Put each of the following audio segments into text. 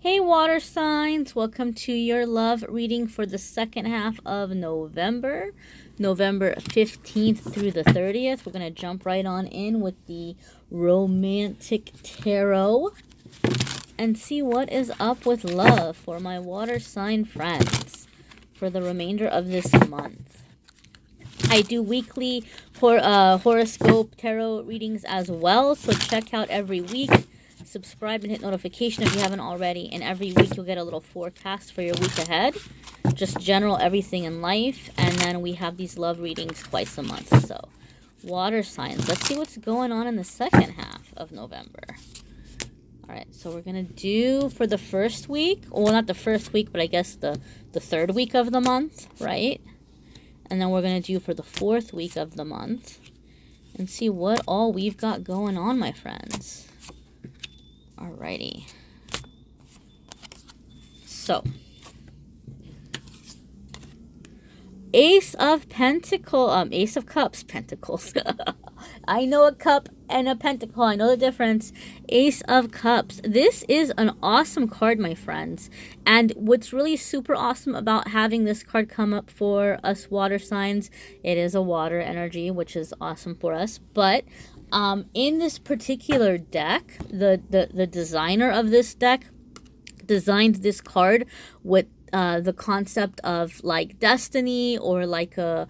Hey water signs, welcome to your love reading for the second half of November, November 15th through the 30th. We're going to jump right on in with the romantic tarot and see what is up with love for my water sign friends for the remainder of this month. I do weekly horoscope tarot readings as well, so check out every week. Subscribe and hit notification if you haven't already, and every week you'll get a little forecast for your week ahead, just general everything in life. And then we have these love readings twice a month. So water signs, let's see what's going on in the second half of November. All right, so we're gonna do for the first week, well, not the first week, but I guess the third week of the month, right? And then we're gonna do for the fourth week of the month and see what all we've got going on, my friends. Alrighty. So, Ace of Pentacles. I know a cup and a pentacle. I know the difference. Ace of Cups. This is an awesome card, my friends. And what's really super awesome about having this card come up for us water signs, it is a water energy, which is awesome for us. But in this particular deck, the designer of this deck designed this card with the concept of like destiny, or like a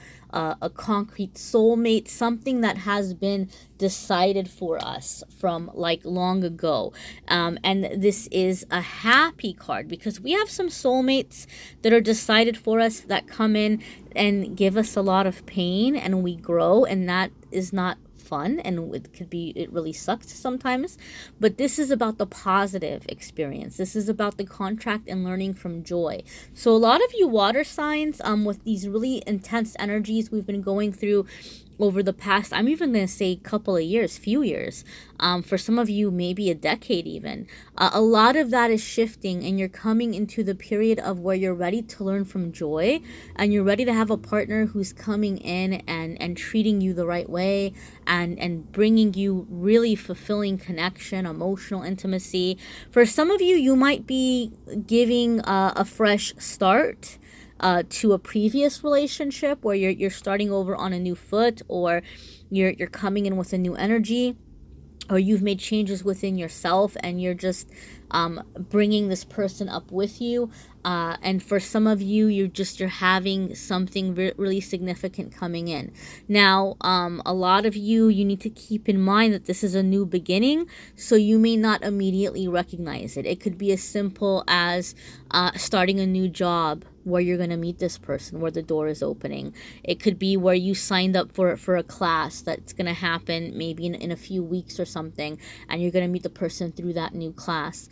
concrete soulmate, something that has been decided for us from like long ago. And this is a happy card because we have some soulmates that are decided for us that come in and give us a lot of pain, and we grow, and that is not fun, and it really sucks sometimes. But this is about the positive experience. This is about the contract and learning from joy. So a lot of you water signs with these really intense energies we've been going through over the past, I'm even going to say couple of years, few years, for some of you maybe a decade even, a lot of that is shifting, and you're coming into the period of where you're ready to learn from joy, and you're ready to have a partner who's coming in and treating you the right way, and bringing you really fulfilling connection, emotional intimacy. For some of you, you might be giving a fresh start to a previous relationship where you're starting over on a new foot, or you're coming in with a new energy, or you've made changes within yourself and you're just bringing this person up with you. And for some of you, you're having something really significant coming in. Now, a lot of you need to keep in mind that this is a new beginning, so you may not immediately recognize it. It could be as simple as starting a new job where you're going to meet this person, where the door is opening. It could be where you signed up for a class that's going to happen maybe in a few weeks or something, and you're going to meet the person through that new class.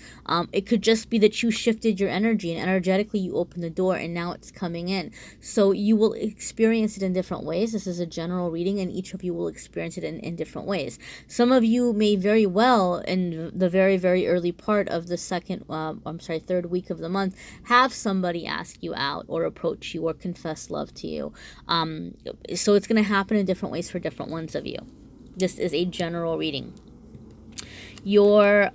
It could just be that you shifted your energy, and energetically you opened the door, and now it's coming in. So you will experience it in different ways. This is a general reading, and each of you will experience it in different ways. Some of you may very well, in the very, very early part of the third week of the month, have somebody ask you out or approach you or confess love to you. So it's going to happen in different ways for different ones of you. This is a general reading. Your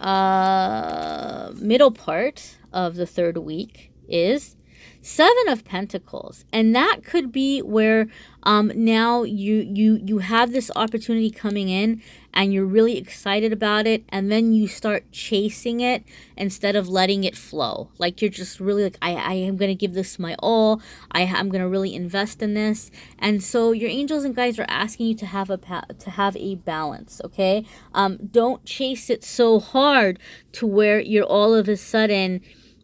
middle part of the third week is Seven of Pentacles, and that could be where now you have this opportunity coming in, and you're really excited about it, and then you start chasing it instead of letting it flow. Like you're just really like, I am going to give this my all. I'm going to really invest in this. And so your angels and guides are asking you to have a balance, okay? Don't chase it so hard to where you're all of a sudden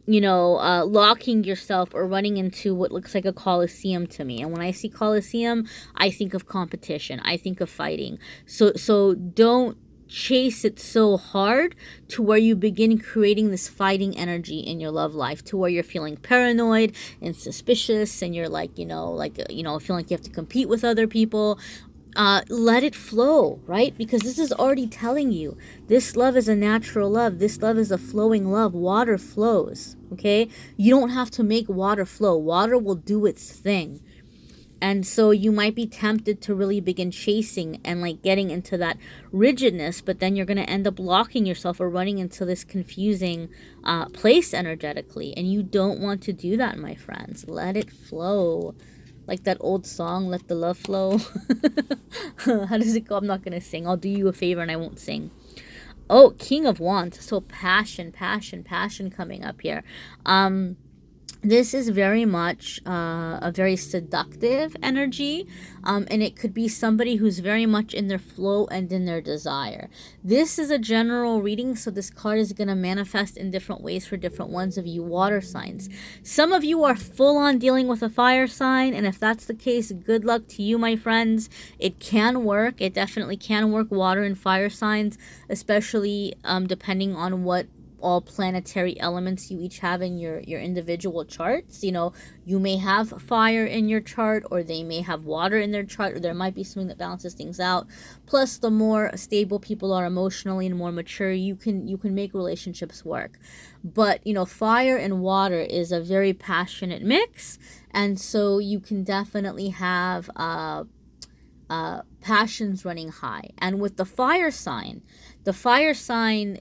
locking yourself or running into what looks like a coliseum to me. And when I see coliseum, I think of competition. I think of fighting. So don't chase it so hard to where you begin creating this fighting energy in your love life, to where you're feeling paranoid and suspicious, and you're like, feeling like you have to compete with other people. Let it flow, right? Because this is already telling you this love is a natural love. This love is a flowing love. Water flows, okay? You don't have to make water flow. Water will do its thing. And so you might be tempted to really begin chasing and like getting into that rigidness, but then you're going to end up locking yourself or running into this confusing place energetically. And you don't want to do that, my friends. Let it flow. Like that old song, Let the Love Flow. How does it go? I'm not going to sing. I'll do you a favor and I won't sing. Oh, King of Wands. So passion coming up here. This is very much a very seductive energy, and it could be somebody who's very much in their flow and in their desire. This is a general reading, so this card is going to manifest in different ways for different ones of you water signs. Some of you are full on dealing with a fire sign, and if that's the case, good luck to you, my friends. It can work. It definitely can work, water and fire signs, especially depending on what all planetary elements you each have in your individual charts. You know, you may have fire in your chart, or they may have water in their chart, or there might be something that balances things out. Plus, the more stable people are emotionally and more mature, you can make relationships work. But you know, fire and water is a very passionate mix, and so you can definitely have passions running high. And with the fire sign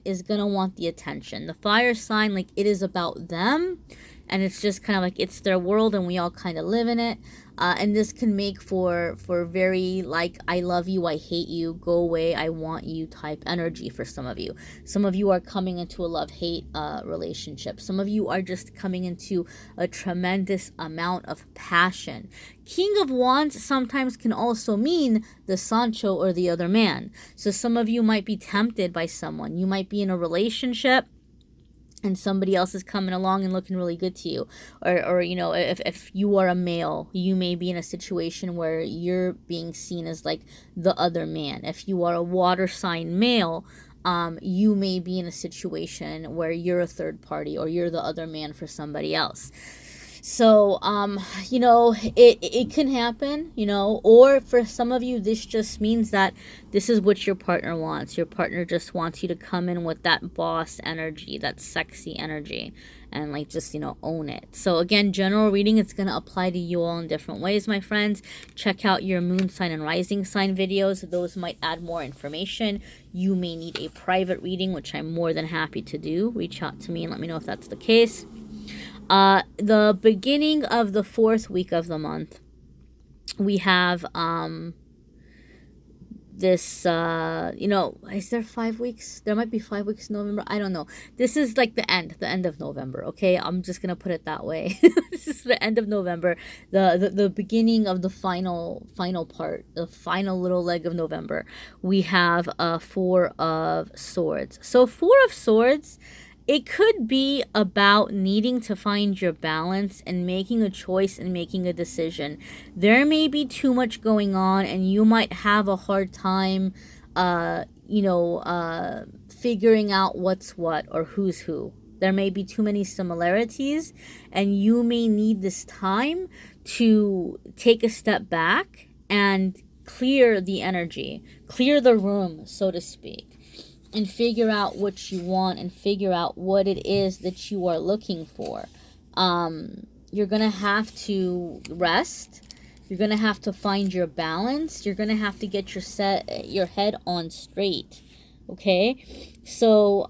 is going to want the attention. The fire sign, like, it is about them, and it's just kind of like it's their world and we all kind of live in it. And this can make for very like I love you, I hate you, go away, I want you type energy for some of you. Some of you are coming into a love-hate relationship. Some of you are just coming into a tremendous amount of passion. King of Wands sometimes can also mean the Sancho or the other man. So some of you might be tempted by someone. You might be in a relationship and somebody else is coming along and looking really good to you. Or you know, if you are a male, you may be in a situation where you're being seen as like the other man. If you are a water sign male, you may be in a situation where you're a third party or you're the other man for somebody else. So, you know, it can happen, you know, or for some of you, this just means that this is what your partner wants. Your partner just wants you to come in with that boss energy, that sexy energy, and like just, you know, own it. So again, general reading, it's going to apply to you all in different ways, my friends. Check out your moon sign and rising sign videos. Those might add more information. You may need a private reading, which I'm more than happy to do. Reach out to me and let me know if that's the case. The beginning of the 4th week of the month, we have this you know, is there 5 weeks? There might be 5 weeks in November. I don't know. This is like the end of November. Okay, I'm just gonna put it that way. This is the end of November, the beginning of the final part, the final little leg of November. We have 4 of Swords. So 4 of Swords, it could be about needing to find your balance and making a choice and making a decision. There may be too much going on and you might have a hard time, you know, figuring out what's what or who's who. There may be too many similarities and you may need this time to take a step back and clear the energy, clear the room, so to speak, and figure out what you want and figure out what it is that you are looking for. You're going to have to rest. You're going to have to find your balance. You're going to have to get your head on straight. Okay? So,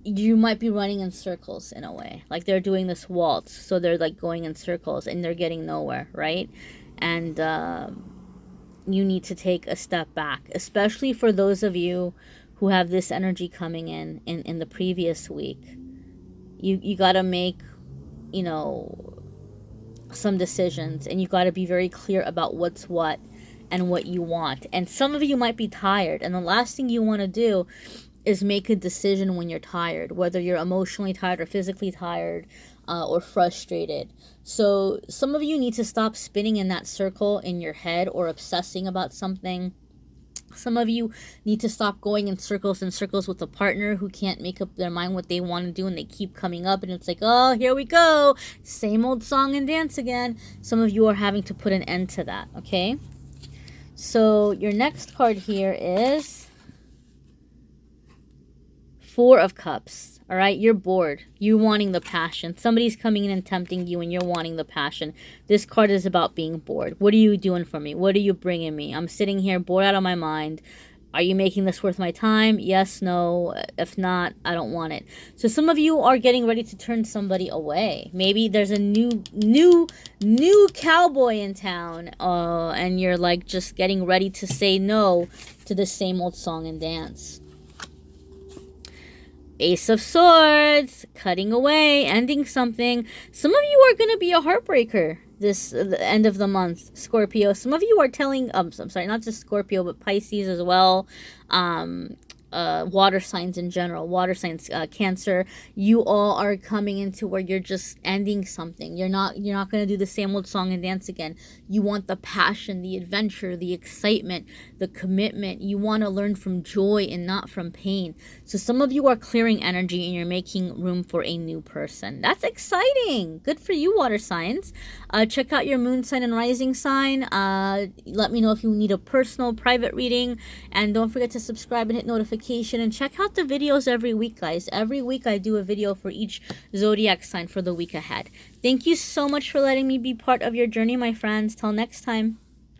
you might be running in circles in a way. Like they're doing this waltz. So they're like going in circles and they're getting nowhere, right? And, you need to take a step back, especially for those of you who have this energy coming in the previous week. You got to make, you know, some decisions, and you got to be very clear about what's what and what you want. And some of you might be tired, and the last thing you want to do is make a decision when you're tired, whether you're emotionally tired or physically tired, or frustrated. So some of you need to stop spinning in that circle in your head or obsessing about something. Some of you need to stop going in circles with a partner who can't make up their mind what they want to do, and they keep coming up, and it's like, oh, here we go, same old song and dance again. Some of you are having to put an end to that, okay? So your next card here is Four of Cups. All right, you're bored. You're wanting the passion. Somebody's coming in and tempting you, and you're wanting the passion. This card is about being bored. What are you doing for me? What are you bringing me? I'm sitting here bored out of my mind. Are you making this worth my time? Yes, no. If not, I don't want it. So some of you are getting ready to turn somebody away. Maybe there's a new cowboy in town, and you're like just getting ready to say no to the same old song and dance. Ace of Swords, cutting away, ending something. Some of you are going to be a heartbreaker the end of the month, Scorpio. Some of you are telling, I'm sorry, not just Scorpio, but Pisces as well. Water signs in general, water signs, Cancer. You all are coming into where you're just ending something. You're not going to do the same old song and dance again. You want the passion, the adventure, the excitement, the commitment. You want to learn from joy and not from pain. So some of you are clearing energy and you're making room for a new person. That's exciting. Good for you, water signs. Check out your moon sign and rising sign. Let me know if you need a personal private reading, and don't forget to subscribe and hit notifications. And check out the videos every week, guys. Every week I do a video for each zodiac sign for the week ahead. Thank you so much for letting me be part of your journey, my friends. Till next time.